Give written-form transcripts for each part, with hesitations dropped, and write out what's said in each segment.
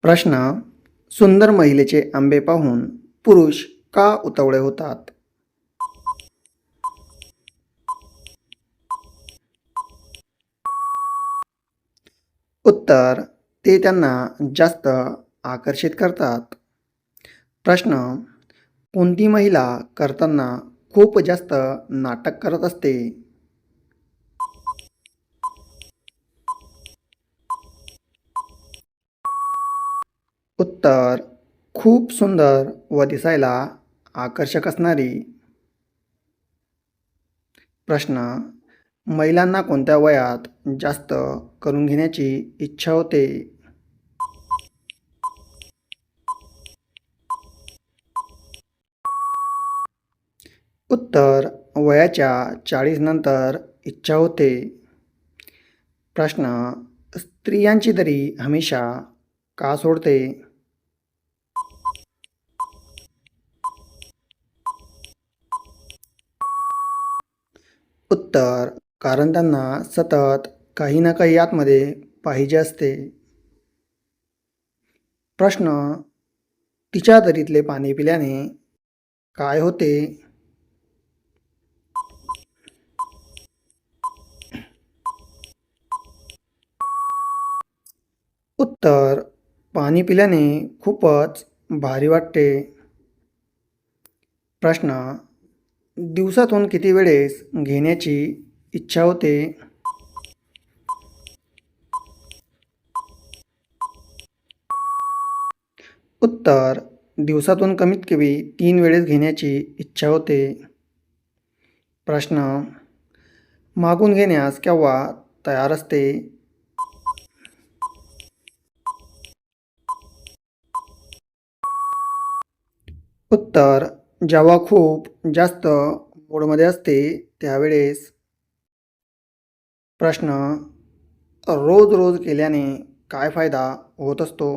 प्रश्न. सुंदर महिलेचे आंबे पाहून पुरुष का उतावळे होतात? उत्तर. ते त्यांना जास्त आकर्षित करतात. प्रश्न. कोणती महिला करताना खूप जास्त नाटक करत असते? उत्तर. खूप सुंदर व दिसायला आकर्षक असणारी. प्रश्न. महिलांना कोणत्या वयात जास्त करून घेण्याची इच्छा होते? उत्तर. वयाच्या 40 नंतर इच्छा होते. प्रश्न. स्त्रियांची दरी हमेशा का सोडते? उत्तर. कारण त्यांना सतत काही ना काही आतमध्ये पाहिजे असते. प्रश्न. तिच्या दरीतले पाणी पिल्याने काय होते? उत्तर. पाणी पिल्याने खूपच भारी वाटते. प्रश्न. दिवसातून किती वेळेस घेण्याची इच्छा होते? उत्तर. दिवसातून कमीत कमी 3 वेळेस घेण्याची इच्छा होते. प्रश्न. मागून घेण्यास केव्हा तयार असते? उत्तर. जेव्हा खूप जास्त मूडमध्ये असते त्यावेळेस. प्रश्न. रोज रोज केल्याने काय फायदा होत असतो?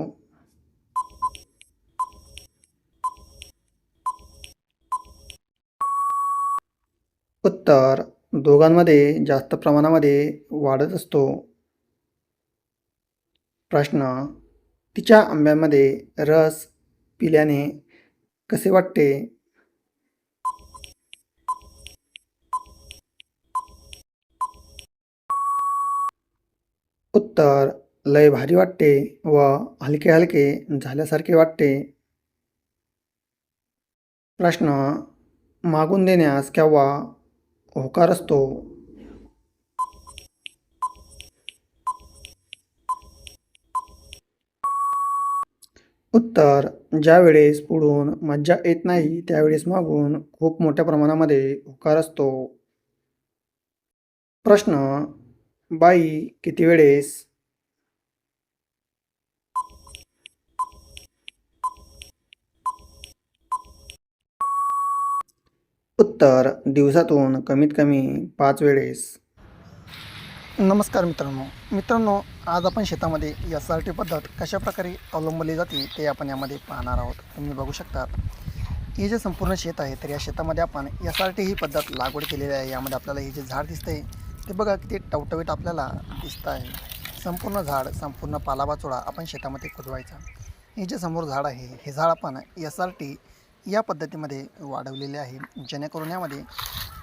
उत्तर. दोघांमध्ये जास्त प्रमाणामध्ये वाढत असतो. प्रश्न. तिच्या आंब्यामध्ये रस पिल्याने कसे वाटते? उत्तर. लय भारी वाटते व हलके हलके झाल्यासारखे वाटते. प्रश्न. मागून देण्यास केव्हा होकार असतो? उत्तर. ज्यावेळेस पुढून मज्जा येत नाही त्यावेळेस मागून खूप मोठ्या प्रमाणामध्ये होकार असतो. प्रश्न. बाई किती वेळेस? उत्तर. दिवसातून कमीत कमी 5 वेळेस. नमस्कार मित्रांनो, आज आपण शेतामध्ये SRT पद्धत कशाप्रकारे अवलंबली जाते ते आपण यामध्ये पाहणार आहोत. तुम्ही बघू शकता हे जे संपूर्ण शेत आहे तर या शेतामध्ये आपण SRT ही पद्धत लागवड केलेली आहे. यामध्ये आपल्याला हे जे झाड दिसतंय ते बघा किती टवटवीत आपल्याला दिसतं आहे. संपूर्ण झाड, संपूर्ण पालापाचोळा आपण शेतामध्ये कुजवायचा. हे जे समोर झाड आहे हे झाड आपण SRT या पद्धतीमध्ये वाढवलेले आहे, जेणेकरून यामध्ये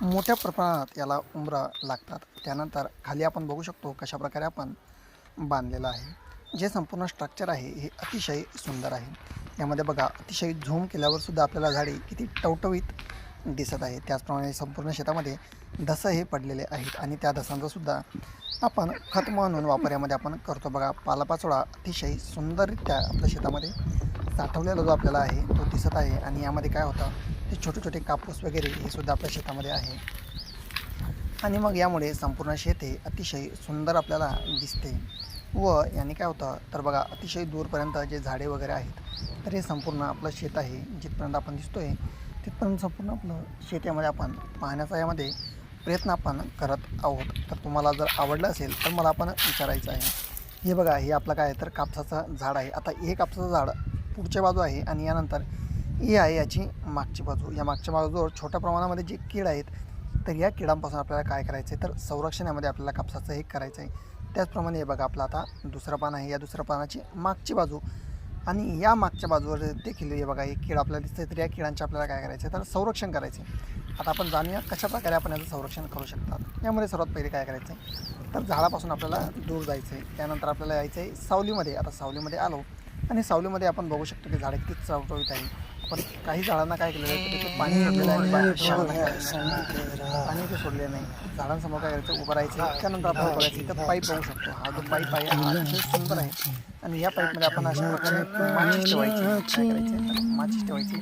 मोठ्या प्रमाणात याला उंबरा लागतात. त्यानंतर खाली आपण बघू शकतो कशाप्रकारे आपण बांधलेलं आहे. जे संपूर्ण स्ट्रक्चर आहे हे अतिशय सुंदर आहे. यामध्ये बघा अतिशय झूम केल्यावर सुद्धा आपल्याला झाडे किती टवटवीत दिसत आहे. त्याचप्रमाणे संपूर्ण शेतामध्ये धसं हे पडलेले आहेत आणि त्या धसांचा सुद्धा आपण खत म्हणून वापर यामध्ये आपण करतो. बघा पालापाचोळा अतिशय सुंदररित्या आपल्या शेतामध्ये साठवलेला जो आपल्याला आहे तो दिसत आहे. आणि यामध्ये काय होतं ते छोटे छोटे कापूस वगैरे हे सुद्धा आपल्या शेतामध्ये आहे. आणि मग यामुळे संपूर्ण शेत हे अतिशय सुंदर आपल्याला दिसते. व याने काय होतं तर बघा अतिशय दूरपर्यंत जे झाडे वगैरे आहेत तर हे संपूर्ण आपलं शेत आहे. जिथपर्यंत आपण दिसतोय तिथपर्यंत संपूर्ण आपलं शेत यामध्ये आपण पाहण्याचा यामध्ये प्रयत्न आपण करत आहोत. तर तुम्हाला जर आवडलं असेल तर मला आपण विचारायचं आहे. हे बघा हे आपलं काय आहे तर कापसाचं झाड आहे. आता हे कापसाचं झाड पुढच्या बाजू आहे आणि यानंतर ही आहे याची मागची बाजू. या मागच्या बाजूवर छोट्या प्रमाणामध्ये जे कीड आहेत तर या किडांपासून आपल्याला काय करायचं आहे तर संरक्षण यामध्ये आपल्याला कापसाचं हे करायचं आहे. त्याचप्रमाणे हे बघा आपलं आता दुसरं पान आहे. या दुसऱ्या पानाची मागची बाजू आणि या मागच्या बाजूवर देखील हे बघा एक कीड आपल्याला दिसते, तर या किडांचे आपल्याला काय करायचं आहे तर संरक्षण करायचे. आता आपण जाणूया कशाप्रकारे आपण याचं संरक्षण करू शकतात. यामध्ये सर्वात पहिले काय करायचं आहे तर झाडापासून आपल्याला दूर जायचं आहे. त्यानंतर आपल्याला यायचं आहे सावलीमध्ये. आता सावलीमध्ये आलो आणि सावलीमध्ये आपण बघू शकतो की झाडं किती चवटवीत आहे. पण काही झाडांना काय केलेलं आहे तर तिथे पाणी सोडलेलं आहे, पाणी ते सोडलेलं नाही. झाडांसमोर काय करायचं उभं राहायचं. त्यानंतर आपण बघायचं इथं पाईप बघू शकतो. हा जो पाईप आहे हा अतिशय सुंदर आहे आणि या पाईपमध्ये आपण अशा प्रकारे माचीस ठेवायची. काय करायचे तर माचीस ठेवायची.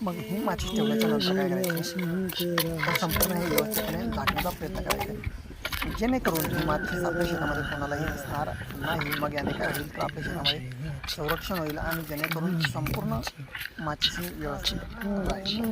मग ही माचीस ठेवल्याच्या नंतर काय करायचं तर संपूर्ण हे व्यवस्थितपणे झाकण्याचा प्रयत्न करायचा, जेणेकरून ही माचीस आपल्या शेतामध्ये कोणालाही दिसणार नाही. मग याने काय होईल तर आपल्या शेतामध्ये संरक्षण होईल आणि जेणेकरून संपूर्ण माचीस ही व्यवस्थित राहील.